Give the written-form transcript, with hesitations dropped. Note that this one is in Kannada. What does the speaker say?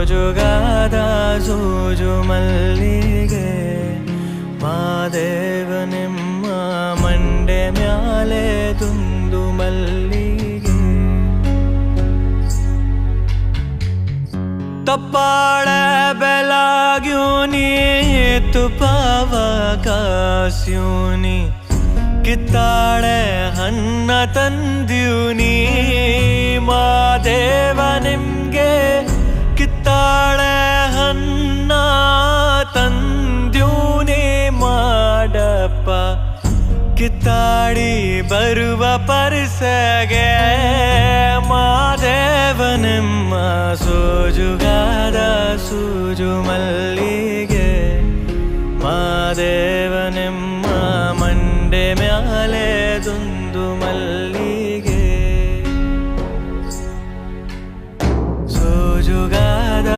ಜೋಗಾದ ಸೂಜು ಮಲ್ಲಿಗೆ ಮಾದೇವ ನಿಮ್ಮ ಮಂಡೆ ಮ್ಯಾಲೆ ದುಂದು ಮಲ್ಲಿಗೆ ತಪ್ಪಾಳ ಬೆಲಾಗ್ಯೂನಿ ತುಪಾವ ಕಾಸ್ಯೂನಿ ಕಿತ್ತಾಳೆ ಹನ್ನ ತಂದ್ಯೂನಿ ಮಾದೇವ ನಿಮ್ಗೆ ಕಿತ್ತಾಳೆ ಹನ್ನ ತಂದ್ಯೂನಿ ಮಾಡಪ್ಪ ಕಿತ್ತಾಡಿ ಬರುವ ಪರಿಸಗೆ ಮಾದೇವ ನಿಮ್ಮ ಸೋಜುಗಾದ ಸೂಜು ಮಲ್ಲ